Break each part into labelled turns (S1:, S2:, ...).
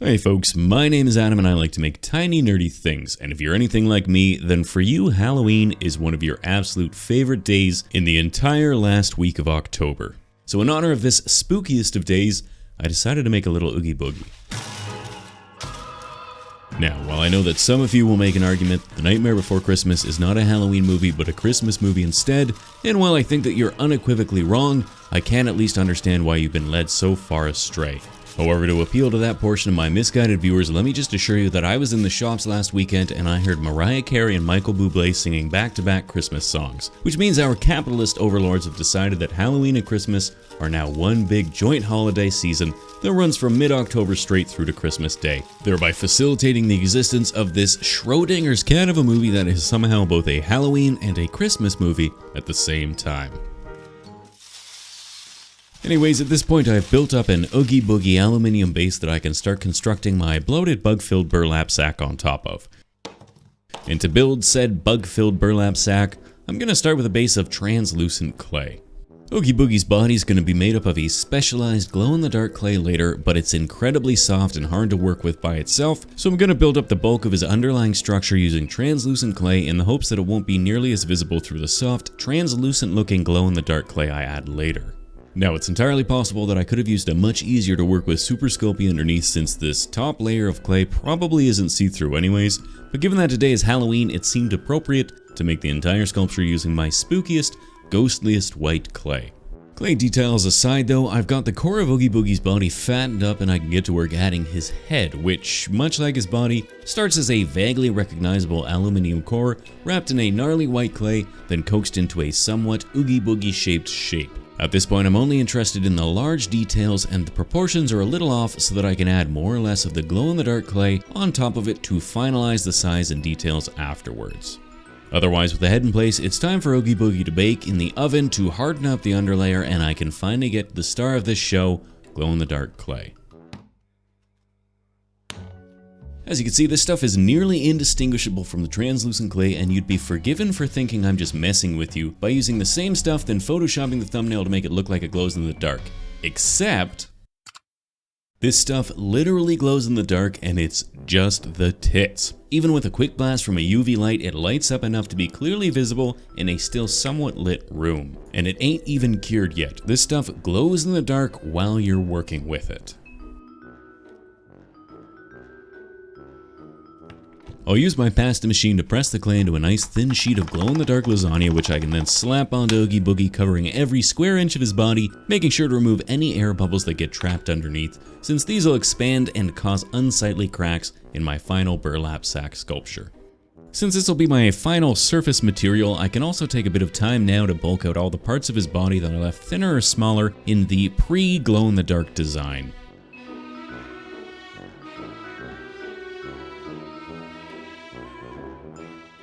S1: Hey folks, my name is Adam and I like to make tiny nerdy things, and if you're anything like me, then for you Halloween is one of your absolute favorite days in the entire last week of October. So in honor of this spookiest of days, I decided to make a little Oogie Boogie. Now, while I know that some of you will make an argument The Nightmare Before Christmas is not a Halloween movie but a Christmas movie instead, and while I think that you're unequivocally wrong, I can at least understand why you've been led so far astray. However, to appeal to that portion of my misguided viewers, let me just assure you that I was in the shops last weekend and I heard Mariah Carey and Michael Bublé singing back-to-back Christmas songs, which means our capitalist overlords have decided that Halloween and Christmas are now one big joint holiday season that runs from mid-October straight through to Christmas Day, thereby facilitating the existence of this Schrodinger's cat of a movie that is somehow both a Halloween and a Christmas movie at the same time. Anyways, at this point I've built up an Oogie Boogie aluminium base that I can start constructing my bloated bug-filled burlap sack on top of. And to build said bug-filled burlap sack, I'm going to start with a base of translucent clay. Oogie Boogie's body is going to be made up of a specialized glow-in-the-dark clay later, but it's incredibly soft and hard to work with by itself, so I'm going to build up the bulk of his underlying structure using translucent clay in the hopes that it won't be nearly as visible through the soft, translucent-looking glow-in-the-dark clay I add later. Now, it's entirely possible that I could have used a much easier to work with Super Sculpey underneath since this top layer of clay probably isn't see-through anyways, but given that today is Halloween, it seemed appropriate to make the entire sculpture using my spookiest, ghostliest white clay. Clay details aside though, I've got the core of Oogie Boogie's body fattened up and I can get to work adding his head, which, much like his body, starts as a vaguely recognizable aluminium core wrapped in a gnarly white clay, then coaxed into a somewhat Oogie Boogie shaped shape. At this point, I'm only interested in the large details and the proportions are a little off so that I can add more or less of the glow-in-the-dark clay on top of it to finalize the size and details afterwards. Otherwise, with the head in place, it's time for Oogie Boogie to bake in the oven to harden up the underlayer and I can finally get the star of this show, glow-in-the-dark clay. As you can see, this stuff is nearly indistinguishable from the translucent clay and you'd be forgiven for thinking I'm just messing with you by using the same stuff then photoshopping the thumbnail to make it look like it glows in the dark. Except, this stuff literally glows in the dark and it's just the tits. Even with a quick blast from a UV light, it lights up enough to be clearly visible in a still somewhat lit room. And it ain't even cured yet. This stuff glows in the dark while you're working with it. I'll use my pasta machine to press the clay into a nice thin sheet of glow-in-the-dark lasagna, which I can then slap onto Oogie Boogie, covering every square inch of his body, making sure to remove any air bubbles that get trapped underneath, since these will expand and cause unsightly cracks in my final burlap sack sculpture. Since this will be my final surface material, I can also take a bit of time now to bulk out all the parts of his body that are left thinner or smaller in the pre-glow-in-the-dark design.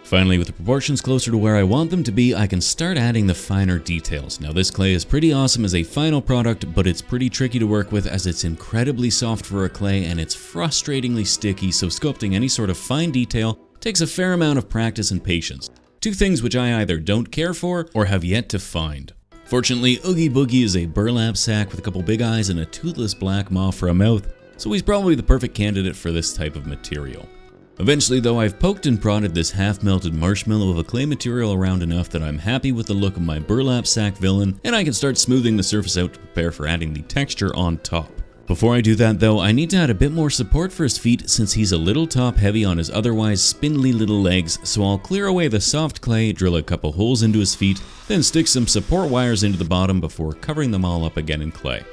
S1: Finally, with the proportions closer to where I want them to be, I can start adding the finer details. Now this clay is pretty awesome as a final product, but it's pretty tricky to work with as it's incredibly soft for a clay and it's frustratingly sticky, so sculpting any sort of fine detail takes a fair amount of practice and patience. Two things which I either don't care for or have yet to find. Fortunately, Oogie Boogie is a burlap sack with a couple big eyes and a toothless black maw for a mouth, so he's probably the perfect candidate for this type of material. Eventually though, I've poked and prodded this half-melted marshmallow of a clay material around enough that I'm happy with the look of my burlap sack villain, and I can start smoothing the surface out to prepare for adding the texture on top. Before I do that though, I need to add a bit more support for his feet since he's a little top heavy on his otherwise spindly little legs, so I'll clear away the soft clay, drill a couple holes into his feet, then stick some support wires into the bottom before covering them all up again in clay.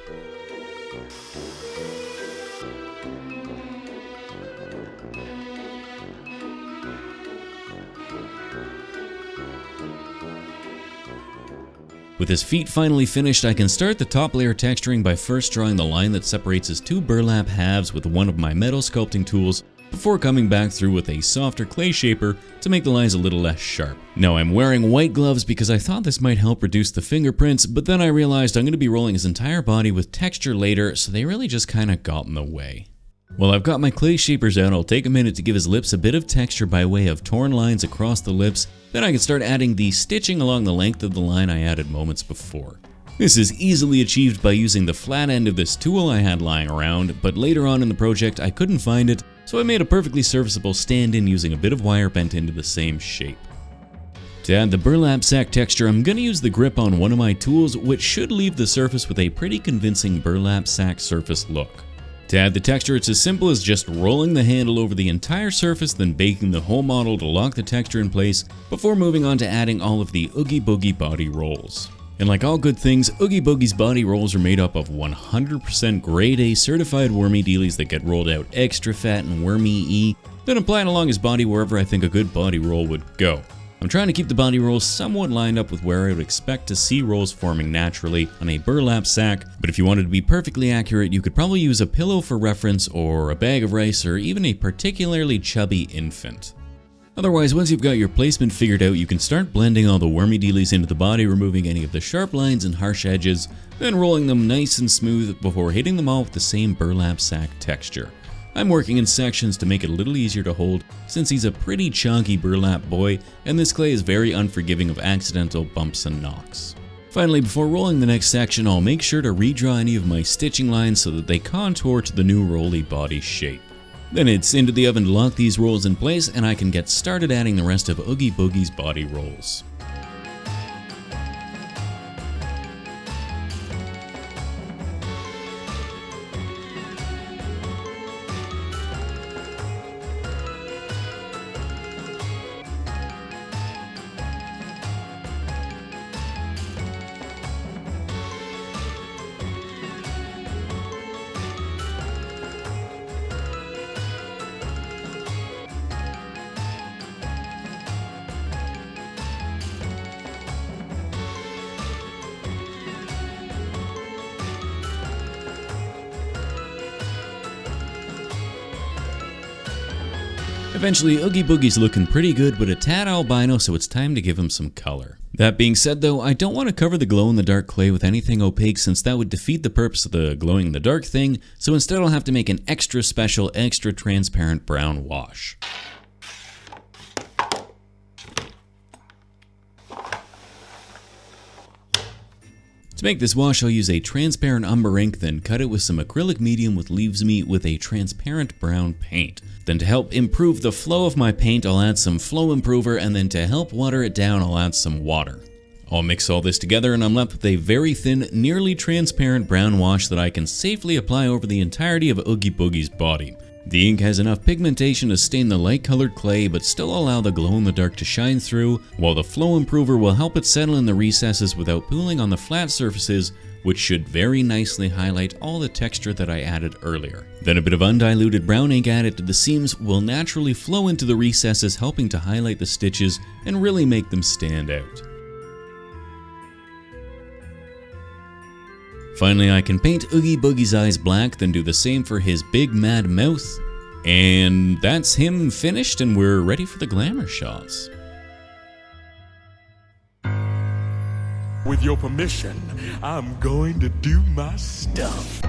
S1: With his feet finally finished, I can start the top layer texturing by first drawing the line that separates his two burlap halves with one of my metal sculpting tools, before coming back through with a softer clay shaper to make the lines a little less sharp. Now I'm wearing white gloves because I thought this might help reduce the fingerprints, but then I realized I'm going to be rolling his entire body with texture later, so they really just kinda got in the way. While I've got my clay shapers out, I'll take a minute to give his lips a bit of texture by way of torn lines across the lips, then I can start adding the stitching along the length of the line I added moments before. This is easily achieved by using the flat end of this tool I had lying around, but later on in the project I couldn't find it, so I made a perfectly serviceable stand-in using a bit of wire bent into the same shape. To add the burlap sack texture, I'm going to use the grip on one of my tools, which should leave the surface with a pretty convincing burlap sack surface look. To add the texture, it's as simple as just rolling the handle over the entire surface, then baking the whole model to lock the texture in place, before moving on to adding all of the Oogie Boogie body rolls. And like all good things, Oogie Boogie's body rolls are made up of 100% grade A certified Wormy Dealies that get rolled out extra fat and Wormy-y, then applied along his body wherever I think a good body roll would go. I'm trying to keep the body rolls somewhat lined up with where I would expect to see rolls forming naturally on a burlap sack, but if you wanted to be perfectly accurate, you could probably use a pillow for reference, or a bag of rice, or even a particularly chubby infant. Otherwise, once you've got your placement figured out, you can start blending all the Wormy Dealies into the body, removing any of the sharp lines and harsh edges, then rolling them nice and smooth before hitting them all with the same burlap sack texture. I'm working in sections to make it a little easier to hold, since he's a pretty chunky burlap boy, and this clay is very unforgiving of accidental bumps and knocks. Finally, before rolling the next section, I'll make sure to redraw any of my stitching lines so that they contour to the new rolly body shape. Then it's into the oven to lock these rolls in place, and I can get started adding the rest of Oogie Boogie's body rolls. Eventually, Oogie Boogie's looking pretty good, but a tad albino, so it's time to give him some color. That being said though, I don't want to cover the glow-in-the-dark clay with anything opaque, since that would defeat the purpose of the glowing-in-the-dark thing, so instead I'll have to make an extra special, extra transparent brown wash. To make this wash, I'll use a transparent umber ink, then cut it with some acrylic medium, which leaves me with a transparent brown paint. Then to help improve the flow of my paint, I'll add some flow improver, and then to help water it down, I'll add some water. I'll mix all this together and I'm left with a very thin, nearly transparent brown wash that I can safely apply over the entirety of Oogie Boogie's body. The ink has enough pigmentation to stain the light-colored clay, but still allow the glow-in-the-dark to shine through, while the flow improver will help it settle in the recesses without pooling on the flat surfaces, which should very nicely highlight all the texture that I added earlier. Then a bit of undiluted brown ink added to the seams will naturally flow into the recesses, helping to highlight the stitches and really make them stand out. Finally, I can paint Oogie Boogie's eyes black, then do the same for his big mad mouth. And that's him finished, and we're ready for the glamour shots.
S2: With your permission, I'm going to do my stuff.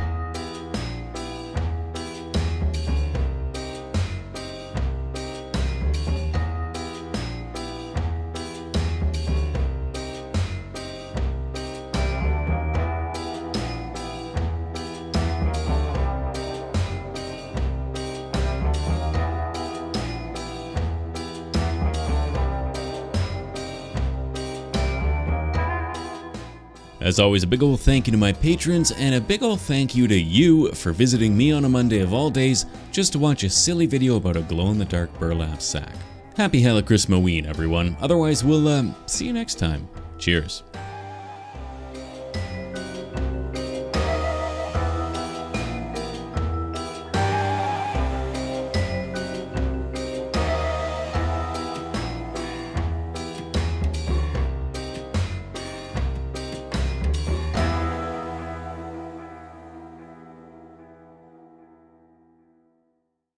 S1: As always, a big ol' thank you to my patrons, and a big ol' thank you to you for visiting me on a Monday of all days just to watch a silly video about a glow-in-the-dark burlap sack. Happy Hallow-Chrisma-We'en, everyone. Otherwise, we'll see you next time. Cheers.